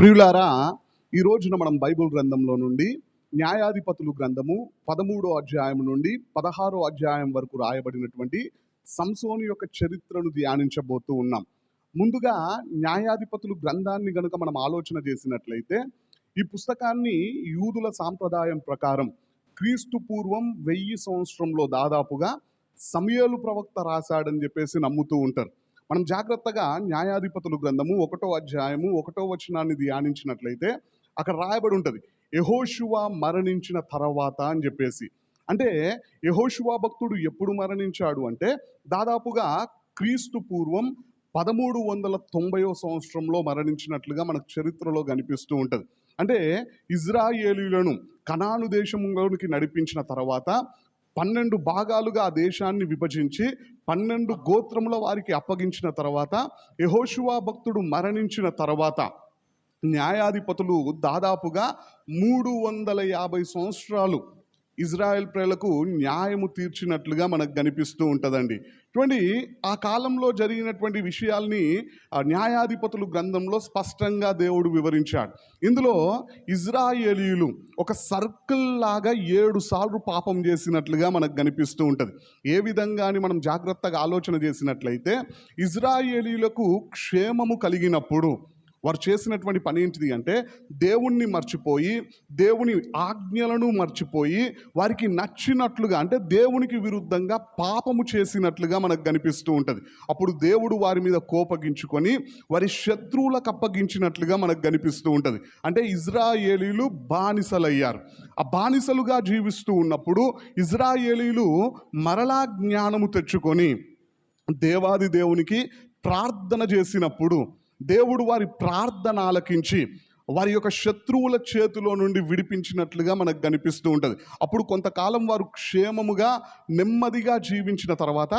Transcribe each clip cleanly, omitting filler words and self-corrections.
ప్రియులారా, ఈ రోజున మనం బైబిల్ గ్రంథంలో నుండి న్యాయాధిపతులు గ్రంథము 13వ అధ్యాయం నుండి 16వ అధ్యాయం వరకు రాయబడినటువంటి సంసోను యొక్క చరిత్రను ధ్యానించబోతూ ఉన్నాం. ముందుగా న్యాయాధిపతులు గ్రంథాన్ని గనుక మనం ఆలోచన చేసినట్లయితే, ఈ పుస్తకాన్ని యూదుల సాంప్రదాయం ప్రకారం క్రీస్తు పూర్వం 1000 సంవత్సరంలో దాదాపుగా సమూయేలు ప్రవక్త రాశాడని చెప్పేసి నమ్ముతూ ఉంటారు. మనం జాగ్రత్తగా న్యాయాధిపతులు గ్రంథము 1వ అధ్యాయము 1వ వచనాన్ని ధ్యానించినట్లయితే అక్కడ రాయబడి ఉంటుంది, యెహోషువ మరణించిన తర్వాత అని చెప్పేసి. అంటే యెహోషువ భక్తుడు ఎప్పుడు మరణించాడు అంటే దాదాపుగా క్రీస్తు పూర్వం 1390వ సంవత్సరంలో మరణించినట్లుగా మనకు చరిత్రలో కనిపిస్తూ ఉంటుంది. అంటే ఇజ్రాయేలీయులను కనాను దేశంలోనికి నడిపించిన తర్వాత 12 భాగాలుగా ఆ దేశాన్ని విభజించి 12 గోత్రముల వారికి అప్పగించిన తర్వాత యెహోషువ భక్తుడు మరణించిన తర్వాత న్యాయాధిపతులు దాదాపుగా 350 సంవత్సరాలు ఇజ్రాయెల్ ప్రజలకు న్యాయము తీర్చినట్లుగా మనకు కనిపిస్తూ ఉంటుందండి. చూడండి, ఆ కాలంలో జరిగినటువంటి విషయాల్ని న్యాయాధిపతులు గ్రంథంలో స్పష్టంగా దేవుడు వివరించాడు. ఇందులో ఇజ్రాయేలీయులు ఒక సర్కిల్ లాగా 7 సార్లు పాపం చేసినట్లుగా మనకు కనిపిస్తూ ఉంటుంది. ఏ విధంగా అని మనం జాగ్రత్తగా ఆలోచన చేసినట్లయితే, ఇజ్రాయేలీయులకు క్షేమము కలిగినప్పుడు వారు చేసినటువంటి పని ఏంటిది అంటే, దేవుణ్ణి మర్చిపోయి దేవుని ఆజ్ఞలను మర్చిపోయి వారికి నచ్చినట్లుగా అంటే దేవునికి విరుద్ధంగా పాపము చేసినట్లుగా మనకు కనిపిస్తూ ఉంటుంది. అప్పుడు దేవుడు వారి మీద కోపగించుకొని వారి శత్రువులకు అప్పగించినట్లుగా మనకు కనిపిస్తూ ఉంటుంది. అంటే ఇజ్రాయేలీలు బానిసలయ్యారు. ఆ బానిసలుగా జీవిస్తూ ఉన్నప్పుడు ఇజ్రాయేలీలు మరలా జ్ఞానము తెచ్చుకొని దేవాది దేవునికి ప్రార్థన చేసినప్పుడు దేవుడు వారి ప్రార్థన ఆలకించి వారి యొక్క శత్రువుల చేతిలో నుండి విడిపించినట్లుగా మనకు కనిపిస్తూ ఉంటుంది. అప్పుడు కొంతకాలం వారు క్షేమముగా నెమ్మదిగా జీవించిన తర్వాత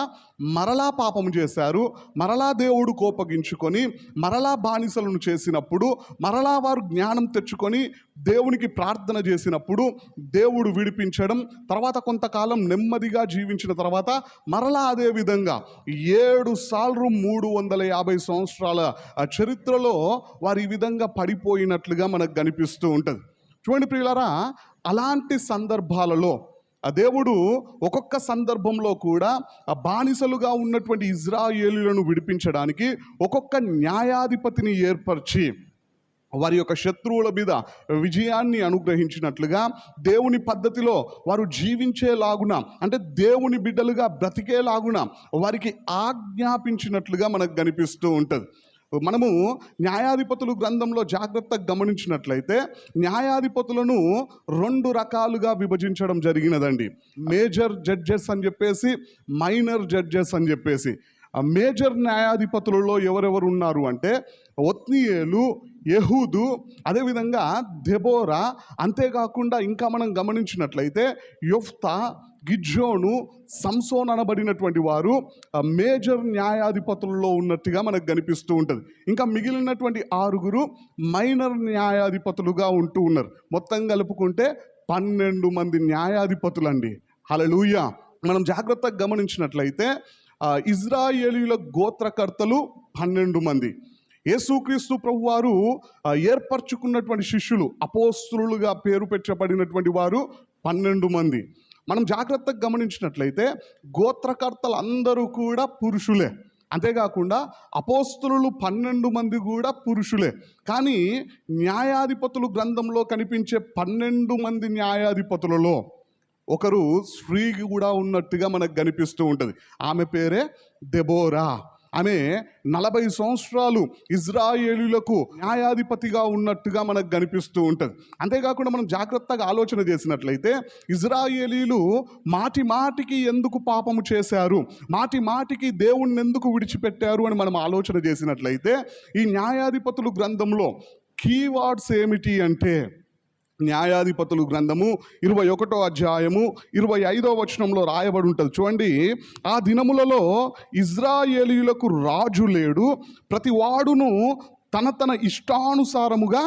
మరలా పాపము చేశారు. మరలా దేవుడు కోపగించుకొని మరలా బానిసలను చేసినప్పుడు మరలా వారు జ్ఞానం తెచ్చుకొని దేవునికి ప్రార్థన చేసినప్పుడు దేవుడు విడిపించడం, తర్వాత కొంతకాలం నెమ్మదిగా జీవించిన తర్వాత మరలా అదే విధంగా 7 సార్లు 350 సంవత్సరాల చరిత్రలో వారు ఈ విధంగా పడిపోయినట్లుగా మనకు కనిపిస్తూ ఉంటుంది. చూడండి ప్రియులారా, అలాంటి సందర్భాలలో ఆ దేవుడు ఒక్కొక్క సందర్భంలో కూడా ఆ బానిసలుగా ఉన్నటువంటి ఇజ్రాయేలీయులను విడిపించడానికి ఒక్కొక్క న్యాయాధిపతిని ఏర్పరిచి వారి యొక్క శత్రువుల మీద విజయాన్ని అనుగ్రహించినట్లుగా దేవుని పద్ధతిలో వారు జీవించేలాగున అంటే దేవుని బిడ్డలుగా బ్రతికేలాగున వారికి ఆజ్ఞాపించినట్లుగా మనకు కనిపిస్తూ ఉంటుంది. మనము న్యాయాధిపతులు గ్రంథంలో జాగ్రత్తగా గమనించినట్లయితే న్యాయాధిపతులను 2 రకాలుగా విభజించడం జరిగినదండి. మేజర్ జడ్జెస్ అని చెప్పేసి, మైనర్ జడ్జెస్ అని చెప్పేసి. ఆ మేజర్ న్యాయాధిపతులలో ఎవరెవరు ఉన్నారు అంటే ఒత్నీయేలు, యెహూదు, అదేవిధంగా దెబోరా, అంతేకాకుండా ఇంకా మనం గమనించినట్లయితే యొఫ్తా, గిద్యోను, సంసోన్ అనబడినటువంటి వారు మేజర్ న్యాయాధిపతుల్లో ఉన్నట్టుగా మనకు కనిపిస్తూ ఉంటుంది. ఇంకా మిగిలినటువంటి 6 మైనర్ న్యాయాధిపతులుగా ఉంటూ ఉన్నారు. మొత్తం కలుపుకుంటే 12 మంది న్యాయాధిపతులండి. హల్లెలూయా. మనం జాగ్రత్తగా గమనించినట్లయితే ఇజ్రాయేలీయుల గోత్రకర్తలు 12 మంది. యేసుక్రీస్తు ప్రభువారు ఏర్పరచుకున్నటువంటి శిష్యులు అపోస్తలులుగా పేరు పెట్టబడినటువంటి వారు 12 మంది. మనం జాగ్రత్తగా గమనించినట్లయితే గోత్రకర్తలు అందరూ కూడా పురుషులే. అంతేకాకుండా అపోస్తలులు 12 మంది కూడా పురుషులే. కానీ న్యాయాధిపతులు గ్రంథంలో కనిపించే 12 మంది న్యాయాధిపతులలో ఒకరు స్త్రీ కూడా ఉన్నట్టుగా మనకు కనిపిస్తూ ఉంటుంది. ఆమె పేరే దెబోరా. ఆమె 40 సంవత్సరాలు ఇజ్రాయేలీయులకు న్యాయాధిపతిగా ఉన్నట్టుగా మనకు కనిపిస్తూ ఉంటుంది. అంతేకాకుండా మనం జాగ్రత్తగా ఆలోచన చేసినట్లయితే ఇజ్రాయేలీయులు మాటి మాటికి ఎందుకు పాపము చేశారు, మాటి మాటికి దేవుణ్ణి ఎందుకు విడిచిపెట్టారు అని మనం ఆలోచన చేసినట్లయితే ఈ న్యాయాధిపతులు గ్రంథంలో కీవర్డ్స్ ఏమిటి అంటే, న్యాయాధిపతులు గ్రంథము 21వ అధ్యాయము 25వ వచనంలో రాయబడి ఉంటుంది. చూడండి, ఆ దినములలో ఇజ్రాయేలీయులకు రాజు లేడు, ప్రతి వాడును తన ఇష్టానుసారముగా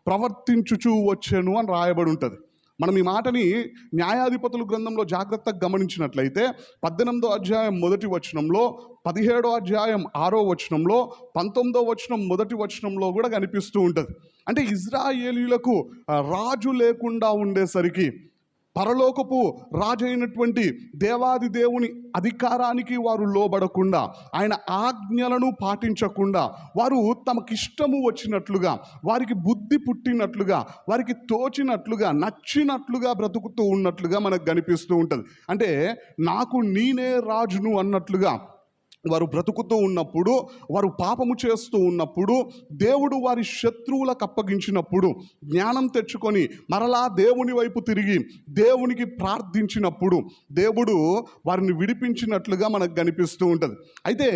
ప్రవర్తించుచూ వచ్చెను అని రాయబడి ఉంటుంది. మనం ఈ మాటని న్యాయాధిపతుల గ్రంథంలో జాగ్రత్తగా గమనించినట్లయితే 18వ అధ్యాయం 1వ వచనంలో, 17వ అధ్యాయం 6వ వచనంలో, 19వ వచనం 1వ వచనంలో కూడా కనిపిస్తూ ఉంటుంది. అంటే ఇజ్రాయేలీయులకు రాజు లేకుండా ఉండేసరికి, పరలోకపు రాజైనటువంటి దేవాది దేవుని అధికారానికి వారు లోబడకుండా, ఆయన ఆజ్ఞలను పాటించకుండా, వారు తమకిష్టము వచ్చినట్లుగా, వారికి బుద్ధి పుట్టినట్లుగా, వారికి తోచినట్లుగా, నచ్చినట్లుగా బ్రతుకుతూ ఉన్నట్లుగా మనకు కనిపిస్తూ ఉంటుంది. అంటే నాకు నేనే రాజును అన్నట్లుగా వారు బ్రతుకుతూ ఉన్నప్పుడు, వారు పాపము చేస్తూ ఉన్నప్పుడు, దేవుడు వారి శత్రువులకు అప్పగించినప్పుడు జ్ఞానం తెచ్చుకొని మరలా దేవుని వైపు తిరిగి దేవునికి ప్రార్థించినప్పుడు దేవుడు వారిని విడిపించినట్లుగా మనకు కనిపిస్తూ ఉంటుంది. అయితే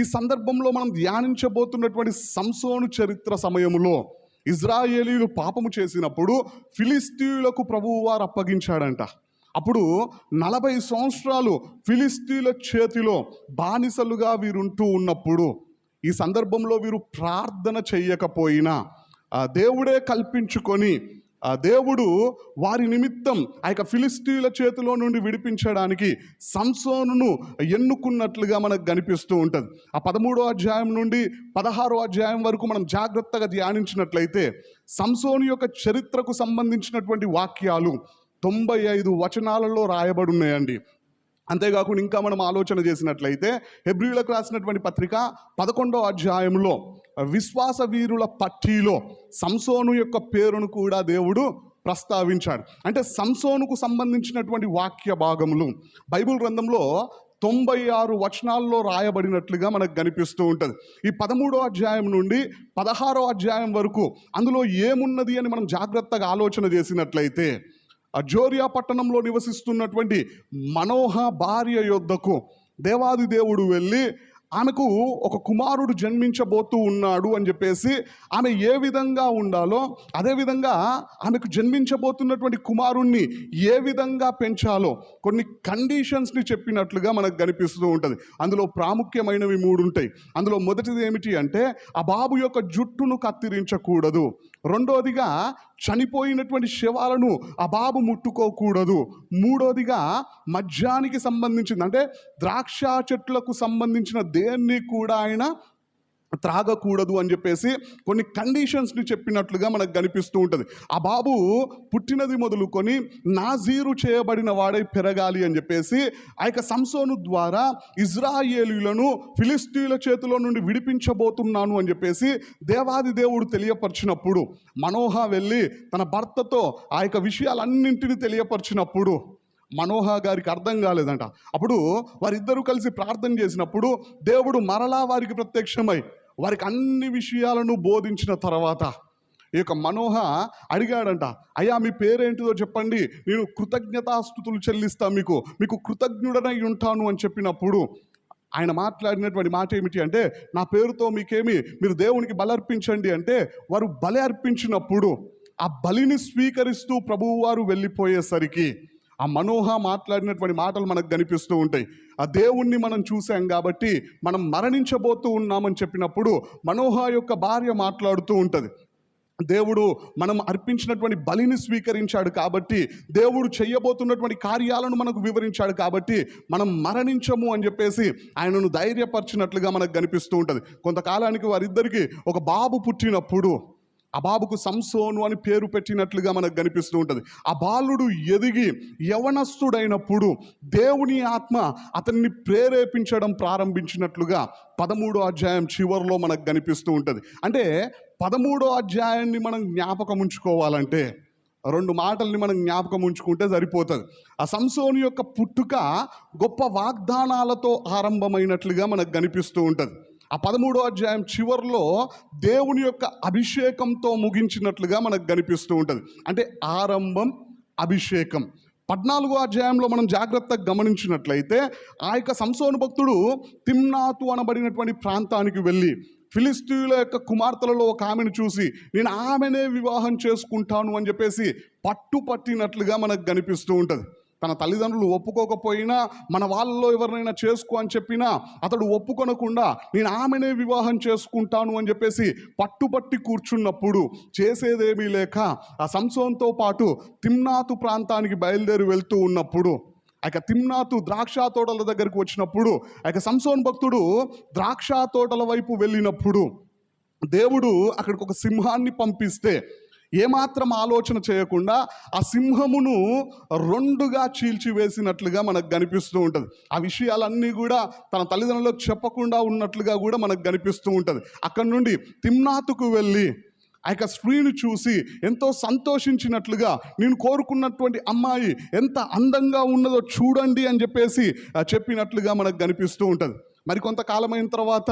ఈ సందర్భంలో మనం ధ్యానించబోతున్నటువంటి సంసోను చరిత్ర సమయంలో ఇజ్రాయేలీయులు పాపము చేసినప్పుడు ఫిలిష్తీయులకు ప్రభువు వారు అప్పగించాడంట. అప్పుడు 40 సంవత్సరాలు ఫిలిష్తీయుల చేతిలో బానిసలుగా వీరుంటూ ఉన్నప్పుడు, ఈ సందర్భంలో వీరు ప్రార్థన చెయ్యకపోయినా దేవుడే కల్పించుకొని దేవుడు వారి నిమిత్తం ఆ యొక్క ఫిలిష్తీయుల చేతిలో నుండి విడిపించడానికి సంసోనును ఎన్నుకున్నట్లుగా మనకు కనిపిస్తూ ఉంటుంది. ఆ 13వ అధ్యాయం నుండి 16వ అధ్యాయం వరకు మనం జాగ్రత్తగా ధ్యానించినట్లయితే సంసోను యొక్క చరిత్రకు సంబంధించినటువంటి వాక్యాలు 95 వచనాలలో రాయబడి ఉన్నాయండి. అంతేకాకుండా ఇంకా మనం ఆలోచన చేసినట్లయితే హెబ్రీయులకు రాసినటువంటి పత్రిక 11వ అధ్యాయంలో విశ్వాస వీరుల పట్టీలో సంసోను యొక్క పేరును కూడా దేవుడు ప్రస్తావించాడు. అంటే సంసోనుకు సంబంధించినటువంటి వాక్య భాగములు బైబిల్ గ్రంథంలో 96 వచనాల్లో రాయబడినట్లుగా మనకు కనిపిస్తూ ఉంటుంది. ఈ 13వ అధ్యాయం నుండి 16వ అధ్యాయం వరకు అందులో ఏమున్నది అని మనం జాగ్రత్తగా ఆలోచన చేసినట్లయితే, జోరియా పట్టణంలో నివసిస్తున్నటువంటి మనోహ భార్య యొద్దకు దేవాది దేవుడు వెళ్ళి ఆమెకు ఒక కుమారుడు జన్మించబోతూ ఉన్నాడు అని చెప్పేసి, ఆమె ఏ విధంగా ఉండాలో అదేవిధంగా ఆమెకు జన్మించబోతున్నటువంటి కుమారుణ్ణి ఏ విధంగా పెంచాలో కొన్ని కండిషన్స్ని చెప్పినట్లుగా మనకు కనిపిస్తూ ఉంటుంది. అందులో ప్రాముఖ్యమైనవి 3 ఉంటాయి. అందులో మొదటిది ఏమిటి అంటే, ఆ బాబు యొక్క జుట్టును కత్తిరించకూడదు. రెండోదిగా చనిపోయినటువంటి శవాలను ఆ బాబు ముట్టుకోకూడదు. మూడోదిగా మద్యానికి సంబంధించింది, అంటే ద్రాక్ష చెట్లకు సంబంధించిన దేన్ని కూడా ఆయన త్రాగకూడదు అని చెప్పేసి కొన్ని కండిషన్స్ని చెప్పినట్లుగా మనకు కనిపిస్తూ ఉంటుంది. ఆ బాబు పుట్టినది మొదలుకొని నాజీరు చేయబడిన వాడై పెరగాలి అని చెప్పేసి ఆ యొక్క సంసోను ద్వారా ఇజ్రాయేలీయులను ఫిలిష్తీయుల చేతిలో నుండి విడిపించబోతున్నాను అని చెప్పేసి దేవాది దేవుడు తెలియపరిచినప్పుడు, మనోహ వెళ్ళి తన భర్తతో ఆ యొక్క విషయాలన్నింటినీ తెలియపరిచినప్పుడు మనోహ గారికి అర్థం కాలేదంట. అప్పుడు వారిద్దరూ కలిసి ప్రార్థన చేసినప్పుడు దేవుడు మరలా వారికి ప్రత్యక్షమై వారికి అన్ని విషయాలను బోధించిన తర్వాత ఈ యొక్క మనోహ అడిగాడంట, అయ్యా మీ పేరేంటిదో చెప్పండి, నేను కృతజ్ఞతాస్తుతులు చెల్లిస్తా, మీకు కృతజ్ఞుడనై ఉంటాను అని చెప్పినప్పుడు ఆయన మాట్లాడినటువంటి మాట ఏమిటి అంటే, నా పేరుతో మీకేమి, మీరు దేవునికి బలి అర్పించండి అంటే, వారు బలి అర్పించినప్పుడు ఆ బలిని స్వీకరిస్తూ ప్రభువు వారు వెళ్ళిపోయేసరికి ఆ మనోహ మాట్లాడినటువంటి మాటలు మనకు కనిపిస్తూ ఉంటాయి. ఆ దేవుణ్ణి మనం చూసాం కాబట్టి మనం మరణించబోతూ ఉన్నామని చెప్పినప్పుడు మనోహ యొక్క భార్య మాట్లాడుతూ ఉంటుంది, దేవుడు మనం అర్పించినటువంటి బలిని స్వీకరించాడు కాబట్టి, దేవుడు చేయబోతున్నటువంటి కార్యాలను మనకు వివరించాడు కాబట్టి మనం మరణించము అని చెప్పేసి ఆయనను ధైర్యపరిచినట్లుగా మనకు కనిపిస్తూ ఉంటుంది. కొంతకాలానికి వారిద్దరికి ఒక బాబు పుట్టినప్పుడు ఆ బాబుకు సంసోను అని పేరు పెట్టినట్లుగా మనకు కనిపిస్తూ ఉంటుంది. ఆ బాలుడు ఎదిగి యవనస్తుడైనప్పుడు దేవుని ఆత్మ అతన్ని ప్రేరేపించడం ప్రారంభించినట్లుగా 13వ అధ్యాయం చివరిలో మనకు కనిపిస్తూ ఉంటుంది. అంటే 13వ అధ్యాయాన్ని మనం జ్ఞాపకం ఉంచుకోవాలంటే 2 మాటల్ని మనం జ్ఞాపకం ఉంచుకుంటే సరిపోతుంది. ఆ సంసోను యొక్క పుట్టుక గొప్ప వాగ్దానాలతో ఆరంభమైనట్లుగా మనకు కనిపిస్తూ ఉంటుంది. ఆ 13వ అధ్యాయం చివరిలో దేవుని యొక్క అభిషేకంతో ముగించినట్లుగా మనకు కనిపిస్తూ ఉంటుంది. అంటే ఆరంభం, అభిషేకం. 14వ అధ్యాయంలో మనం జాగ్రత్తగా గమనించినట్లయితే ఆ యొక్క సంసోను భక్తుడు తిమ్నాతు అనబడినటువంటి ప్రాంతానికి వెళ్ళి ఫిలిష్తీయుల యొక్క కుమార్తెలలో ఒక ఆమెను చూసి నేను ఆమెనే వివాహం చేసుకుంటాను అని చెప్పేసి పట్టుపట్టినట్లుగా మనకు కనిపిస్తూ ఉంటుంది. తన తల్లిదండ్రులు ఒప్పుకోకపోయినా, మన వాళ్ళలో ఎవరినైనా చేసుకో అని చెప్పినా అతడు ఒప్పుకొనకుండా నేను ఆమెనే వివాహం చేసుకుంటాను అని చెప్పేసి పట్టుబట్టి కూర్చున్నప్పుడు, చేసేదేమీ లేక ఆ సంసోన్తో పాటు తిమ్నాతు ప్రాంతానికి బయలుదేరి వెళ్తూ ఉన్నప్పుడు, తిమ్నాతు ద్రాక్ష తోటల దగ్గరికి వచ్చినప్పుడు, సంసోన్ భక్తుడు ద్రాక్ష తోటల వైపు వెళ్ళినప్పుడు దేవుడు అక్కడికి ఒక సింహాన్ని పంపిస్తే ఏమాత్రం ఆలోచన చేయకుండా ఆ సింహమును రెండుగా చీల్చివేసినట్లుగా మనకు కనిపిస్తూ ఉంటుంది. ఆ విషయాలన్నీ కూడా తన తల్లిదండ్రులకు చెప్పకుండా ఉన్నట్లుగా కూడా మనకు కనిపిస్తూ ఉంటుంది. అక్కడి నుండి తిమ్నాతుకు వెళ్ళి స్త్రీని చూసి ఎంతో సంతోషించినట్లుగా, నేను కోరుకున్నటువంటి అమ్మాయి ఎంత అందంగా ఉన్నదో చూడండి అని చెప్పేసి చెప్పినట్లుగా మనకు కనిపిస్తూ ఉంటుంది. మరి కొంతకాలమైన తర్వాత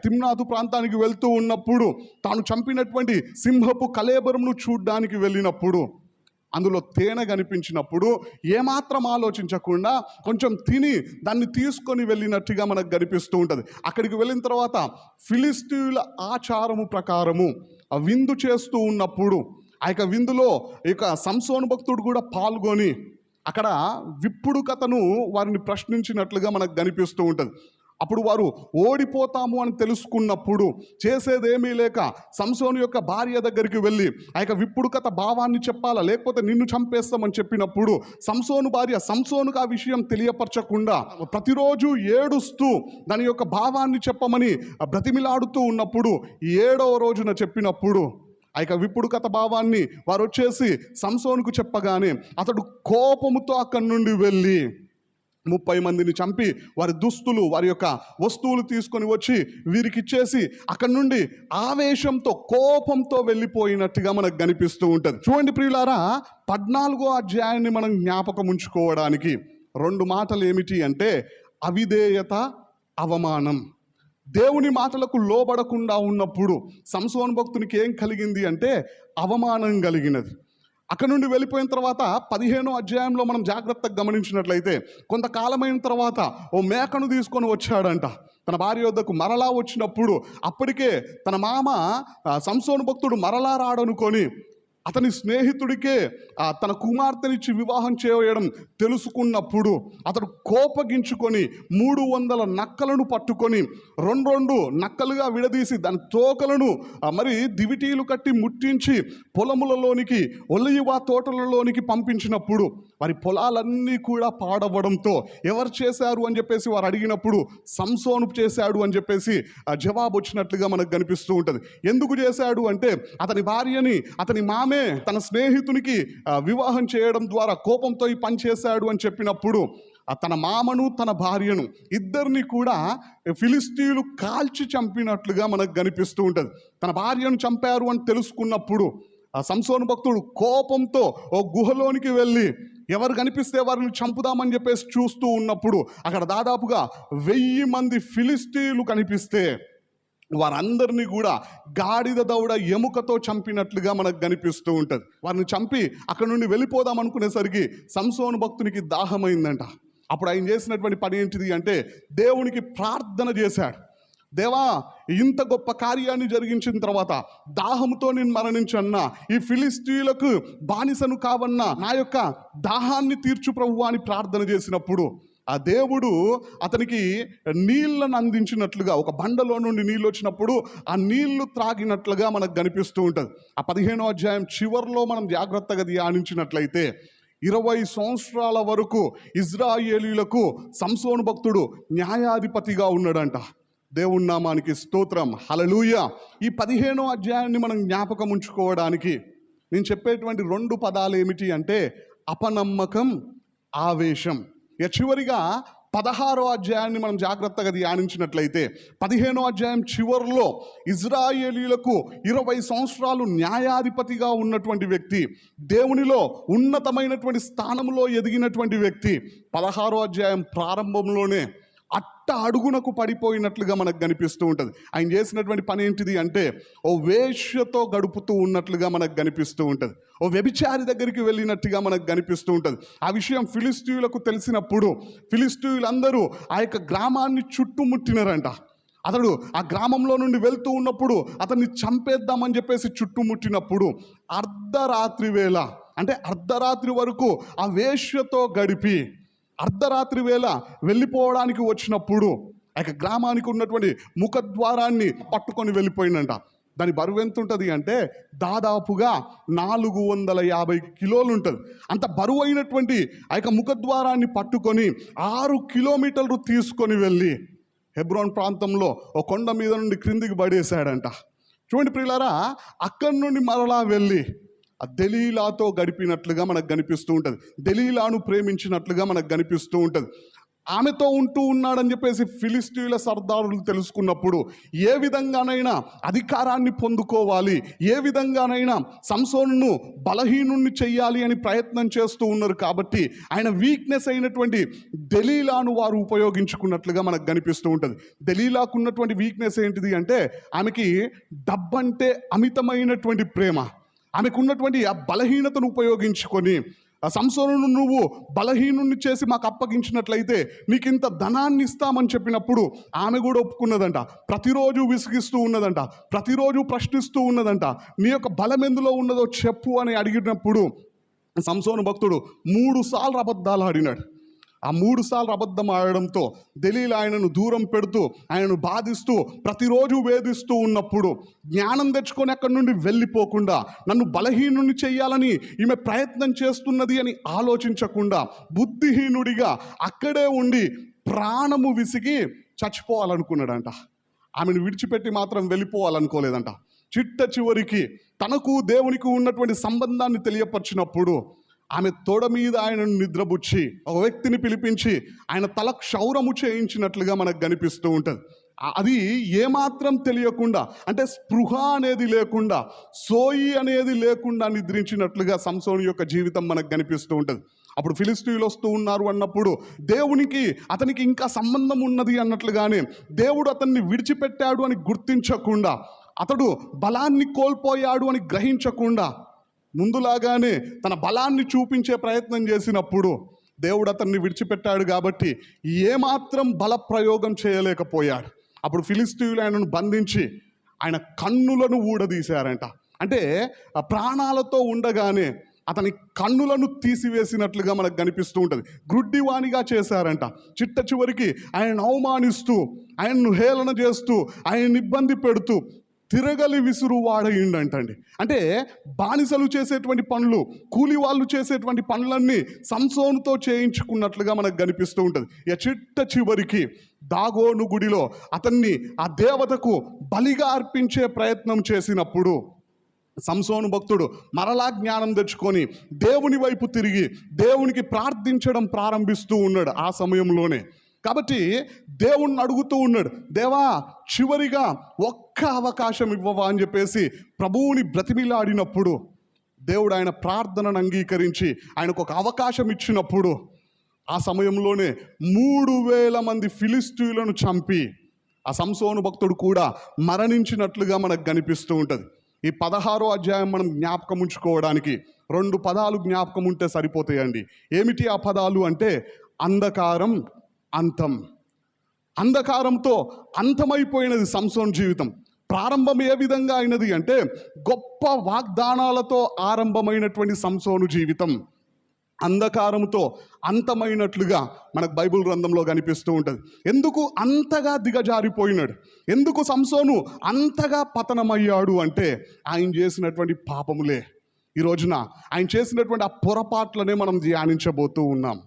తిమ్నాతు ప్రాంతానికి వెళ్తూ ఉన్నప్పుడు తాను చంపినటువంటి సింహపు కళేబరమును చూడ్డానికి వెళ్ళినప్పుడు అందులో తేనె కనిపించినప్పుడు ఏమాత్రం ఆలోచించకుండా కొంచెం తిని దాన్ని తీసుకొని వెళ్ళినట్టుగా మనకు కనిపిస్తూ ఉంటుంది. అక్కడికి వెళ్ళిన తర్వాత ఫిలిస్తీయుల ఆచారము ప్రకారము విందు చేస్తూ ఉన్నప్పుడు విందులో సంసోను భక్తుడు కూడా పాల్గొని అక్కడ విప్పుడు కథను వారిని ప్రశ్నించినట్లుగా మనకు కనిపిస్తూ ఉంటుంది. అప్పుడు వారు ఓడిపోతాము అని తెలుసుకున్నప్పుడు చేసేదేమీ లేక సంసోను యొక్క భార్య దగ్గరికి వెళ్ళి విప్పుడు కథ భావాన్ని చెప్పాలా లేకపోతే నిన్ను చంపేస్తామని చెప్పినప్పుడు సంసోను భార్య సంసోనుకు ఆ విషయం తెలియపరచకుండా ప్రతిరోజు ఏడుస్తూ దాని యొక్క భావాన్ని చెప్పమని బ్రతిమిలాడుతూ ఉన్నప్పుడు 7వ రోజున చెప్పినప్పుడు విప్పుడు కథ భావాన్ని వారు వచ్చేసి సంసోనుకు చెప్పగానే అతడు కోపముతో అక్కడి నుండి వెళ్ళి 30 మందిని చంపి వారి దుస్తులు, వారి యొక్క వస్తువులు తీసుకొని వచ్చి వీరికి ఇచ్చేసి అక్కడి నుండి ఆవేశంతో, కోపంతో వెళ్ళిపోయినట్టుగా మనకు కనిపిస్తూ ఉంటుంది. చూడండి ప్రియులారా, 14వ అధ్యాయాన్ని మనం జ్ఞాపకం ఉంచుకోవడానికి 2 మాటలు ఏమిటి అంటే అవిధేయత, అవమానం. దేవుని మాటలకు లోబడకుండా ఉన్నప్పుడు సంసోను భక్తునికి ఏం కలిగింది అంటే అవమానం కలిగినది. అక్కడ నుండి వెళ్ళిపోయిన తర్వాత 15వ అధ్యాయంలో మనం జాగ్రత్తగా గమనించినట్లయితే కొంతకాలమైన తర్వాత ఓ మేకను తీసుకొని వచ్చాడంట తన భార్య వద్దకు. మరలా వచ్చినప్పుడు అప్పటికే తన మామ సంసోను భక్తుడు మరలా రాడనుకొని అతని స్నేహితుడికే తన కుమార్తెనిచ్చి వివాహం చేయడం తెలుసుకున్నప్పుడు అతడు కోపగించుకొని 300 నక్కలను పట్టుకొని 2 నక్కలుగా విడదీసి దాని తోకలను మరి దివిటీలు కట్టి ముట్టించి పొలములలోనికి, ఒలివ తోటలలోనికి పంపించినప్పుడు వారి పొలాలన్నీ కూడా పాడవడంతో ఎవరు చేశారు అని చెప్పేసి వారు అడిగినప్పుడు సంసోను చేశాడు అని చెప్పేసి జవాబు వచ్చినట్లుగా మనకు కనిపిస్తూ ఉంటుంది. ఎందుకు చేశాడు అంటే అతని భార్యని అతని మామే తన స్నేహితునికి వివాహం చేయడం ద్వారా కోపంతో ఈ పని చేశాడు అని చెప్పినప్పుడు తన మామను తన భార్యను ఇద్దరిని కూడా ఫిలిస్తీయులు కాల్చి చంపినట్లుగా మనకు కనిపిస్తూ ఉంటుంది. తన భార్యను చంపారు అని తెలుసుకున్నప్పుడు సంసోను భక్తుడు కోపంతో ఓ గుహలోనికి వెళ్ళి ఎవరు కనిపిస్తే వారిని చంపుదామని చెప్పేసి చూస్తూ ఉన్నప్పుడు అక్కడ దాదాపుగా 1000 మంది ఫిలిస్తీయులు కనిపిస్తే వారందరినీ కూడా గాడిద దౌడ ఎముకతో చంపినట్లుగా మనకు కనిపిస్తూ ఉంటుంది. వారిని చంపి అక్కడ నుండి వెళ్ళిపోదాం అనుకునేసరికి సంసోను భక్తునికి దాహమైందంట. అప్పుడు ఆయన చేసినటువంటి పని ఏంటిది అంటే దేవునికి ప్రార్థన చేశాడు. దేవా, ఇంత గొప్ప కార్యాన్ని జరిగించిన తర్వాత దాహంతో నేను మరణించన్నా, ఈ ఫిలిస్తీయులకు బానిసను కావన్నా, నా యొక్క దాహాన్ని తీర్చు ప్రభువా అని ప్రార్థన చేసినప్పుడు ఆ దేవుడు అతనికి నీళ్లను అందించినట్లుగా, ఒక బండలో నుండి నీళ్ళు వచ్చినప్పుడు ఆ నీళ్లు త్రాగినట్లుగా మనకు కనిపిస్తూ ఉంటుంది. ఆ 15వ అధ్యాయం చివరిలో మనం జాగ్రత్తగా ధ్యానించినట్లయితే 20 సంవత్సరాల వరకు ఇజ్రాయేలీలకు సంసోను భక్తుడు న్యాయాధిపతిగా ఉన్నాడంట. దేవుని నామానికి స్తోత్రం, హల్లెలూయా. ఈ 15వ అధ్యాయాన్ని మనం జ్ఞాపకం ఉంచుకోవడానికి నేను చెప్పేటువంటి 2 పదాలు ఏమిటి అంటే అపనమ్మకం, ఆవేశం. చివరిగా 16వ అధ్యాయాన్ని మనం జాగ్రత్తగా ధ్యానించినట్లయితే 15వ అధ్యాయం చివరిలో ఇజ్రాయేలీలకు 20 సంవత్సరాలు న్యాయాధిపతిగా ఉన్నటువంటి వ్యక్తి, దేవునిలో ఉన్నతమైనటువంటి స్థానంలో ఎదిగినటువంటి వ్యక్తి 16వ అధ్యాయం ప్రారంభంలోనే అడుగునకు పడిపోయినట్లుగా మనకు కనిపిస్తూ ఉంటుంది. ఆయన చేసినటువంటి పని ఏంటిది అంటే ఓ వేశ్యతో గడుపుతూ ఉన్నట్లుగా మనకు కనిపిస్తూ ఉంటుంది. ఓ వ్యభిచారి దగ్గరికి వెళ్ళినట్టుగా మనకు కనిపిస్తూ ఉంటుంది. ఆ విషయం ఫిలిస్తీయులకు తెలిసినప్పుడు ఫిలిస్తీయులందరూ ఆ యొక్క గ్రామాన్ని చుట్టుముట్టినారంట. అతడు ఆ గ్రామంలో నుండి వెళ్తూ ఉన్నప్పుడు అతన్ని చంపేద్దామని చెప్పేసి చుట్టుముట్టినప్పుడు అర్ధరాత్రి వేళ అంటే అర్ధరాత్రి వరకు ఆ వేశ్యతో గడిపి అర్ధరాత్రి వేళ వెళ్ళిపోవడానికి వచ్చినప్పుడు ఆ యొక్క గ్రామానికి ఉన్నటువంటి ముఖద్వారాన్ని పట్టుకొని వెళ్ళిపోయిందంట. దాని బరువు ఎంత ఉంటుంది అంటే దాదాపుగా 450 కిలోలు ఉంటుంది. అంత బరువు అయినటువంటి ఆ యొక్క ముఖద్వారాన్ని పట్టుకొని 6 కిలోమీటర్లు తీసుకొని వెళ్ళి హెబ్రోన్ ప్రాంతంలో ఒక కొండ మీద నుండి క్రిందికి పడేశాడంట. చూడండి ప్రియులారా, అక్కడి నుండి మరలా వెళ్ళి ఆ దెలీలాతో గడిపినట్లుగా మనకు కనిపిస్తూ ఉంటుంది. దెలీలాను ప్రేమించినట్లుగా మనకు కనిపిస్తూ ఉంటుంది. ఆమెతో ఉంటూ ఉన్నాడని చెప్పేసి ఫిలిష్తీయుల సర్దారులు తెలుసుకున్నప్పుడు ఏ విధంగానైనా అధికారాన్ని పొందుకోవాలి, ఏ విధంగానైనా సంసోనును బలహీనుణ్ణి చెయ్యాలి అని ప్రయత్నం చేస్తూ ఉన్నారు. కాబట్టి ఆయన వీక్నెస్ అయినటువంటి దెలీలాను వారు ఉపయోగించుకున్నట్లుగా మనకు కనిపిస్తూ ఉంటుంది. దెలీలాకు ఉన్నటువంటి వీక్నెస్ ఏంటిది అంటే ఆమెకి డబ్బంటే అమితమైనటువంటి ప్రేమ. ఆమెకు ఉన్నటువంటి ఆ బలహీనతను ఉపయోగించుకొని ఆ సంసోనును నువ్వు బలహీనుణ్ణి చేసి మాకు అప్పగించినట్లయితే నీకు ఇంత ధనాన్ని ఇస్తామని చెప్పినప్పుడు ఆమె కూడా ఒప్పుకున్నదంట. ప్రతిరోజు విసిగిస్తూ ఉన్నదంట, ప్రతిరోజు ప్రశ్నిస్తూ ఉన్నదంట. నీ యొక్క బలం ఎందులో ఉన్నదో చెప్పు అని అడిగినప్పుడు సంసోను భక్తుడు 3 సార్లు అబద్ధాలు ఆడినాడు. ఆ 3 సార్లు అబద్ధం ఆడడంతో దెలీలా ఆయనను దూరం పెడుతూ ఆయనను బాధిస్తూ ప్రతిరోజు వేధిస్తూ ఉన్నప్పుడు జ్ఞానం తెచ్చుకొని అక్కడి నుండి వెళ్ళిపోకుండా నన్ను బలహీనుని చెయ్యాలని ఈమె ప్రయత్నం చేస్తున్నది అని ఆలోచించకుండా బుద్ధిహీనుడిగా అక్కడే ఉండి ప్రాణము విసిగి చచ్చిపోవాలనుకున్నాడంట. ఆమెను విడిచిపెట్టి మాత్రం వెళ్ళిపోవాలనుకోలేదంట. చిట్ట చివరికి తనకు దేవునికి ఉన్నటువంటి సంబంధాన్ని తెలియపరిచినప్పుడు ఆమె తోడ మీద ఆయనను నిద్రబుచ్చి ఒక వ్యక్తిని పిలిపించి ఆయన తల క్షౌరము చేయించినట్లుగా మనకు కనిపిస్తూ ఉంటుంది. అది ఏమాత్రం తెలియకుండా, అంటే స్పృహ అనేది లేకుండా, సోయి అనేది లేకుండా నిద్రించినట్లుగా సంసోను యొక్క జీవితం మనకు కనిపిస్తూ ఉంటుంది. అప్పుడు ఫిలిష్తీయులు వస్తూ ఉన్నారు అన్నప్పుడు దేవునికి అతనికి ఇంకా సంబంధం ఉన్నది అన్నట్లుగానే దేవుడు అతన్ని విడిచిపెట్టాడు అని గుర్తించకుండా, అతడు బలాన్ని కోల్పోయాడు అని గ్రహించకుండా ముందులాగానే తన బలాన్ని చూపించే ప్రయత్నం చేసినప్పుడు దేవుడు అతన్ని విడిచిపెట్టాడు. కాబట్టి ఏమాత్రం బల ప్రయోగం చేయలేకపోయాడు. అప్పుడు ఫిలిష్తీయులు ఆయనను బంధించి ఆయన కన్నులను ఊడదీశారంట. అంటే ప్రాణాలతో ఉండగానే అతని కన్నులను తీసివేసినట్లుగా మనకు కనిపిస్తూ ఉంటుంది. గ్రుడ్డివాణిగా చేశారంట. చిట్ట చివరికి ఆయనను అవమానిస్తూ, ఆయన్ను హేళన చేస్తూ, ఆయన్ని ఇబ్బంది పెడుతూ తిరగలి విసురు వాడయిండంటండి. అంటే బానిసలు చేసేటువంటి పనులు, కూలి వాళ్ళు చేసేటువంటి పనులన్నీ సంసోనుతో చేయించుకున్నట్లుగా మనకు కనిపిస్తూ ఉంటుంది. చిట్ట చివరికి దాగోను గుడిలో అతన్ని ఆ దేవతకు బలిగా అర్పించే ప్రయత్నం చేసినప్పుడు సంసోను భక్తుడు మరలా జ్ఞానం తెచ్చుకొని దేవుని వైపు తిరిగి దేవునికి ప్రార్థించడం ప్రారంభిస్తూ ఉన్నాడు ఆ సమయంలోనే. కాబట్టి దేవుణ్ణి అడుగుతూ ఉన్నాడు, దేవా చివరిగా ఒక్క అవకాశం ఇవ్వవా అని చెప్పేసి ప్రభువుని బ్రతిమిలాడినప్పుడు దేవుడు ఆయన ప్రార్థనను అంగీకరించి ఆయనకు ఒక అవకాశం ఇచ్చినప్పుడు ఆ సమయంలోనే 3000 మంది ఫిలిష్తీయులను చంపి ఆ సంసోను భక్తుడు కూడా మరణించినట్లుగా మనకు కనిపిస్తూ ఉంటుంది. ఈ 16వ అధ్యాయం మనం జ్ఞాపకం ఉంచుకోవడానికి 2 పదాలు జ్ఞాపకం ఉంటే సరిపోతాయండి. ఏమిటి ఆ పదాలు అంటే అంధకారం, అంతం. అంధకారంతో అంతమైపోయినది సంసోను జీవితం. ప్రారంభం ఏ విధంగా అయినది అంటే గొప్ప వాగ్దానాలతో ఆరంభమైనటువంటి సంసోను జీవితం అంధకారంతో అంతమైనట్లుగా మనకు బైబిల్ గ్రంథంలో కనిపిస్తూ ఉంటుంది. ఎందుకు అంతగా దిగజారిపోయినాడు, ఎందుకు సంసోను అంతగా పతనమయ్యాడు అంటే ఆయన చేసినటువంటి పాపములే. ఈ రోజున ఆయన చేసినటువంటి ఆ పొరపాట్లనే మనం ధ్యానించబోతూ ఉన్నాం.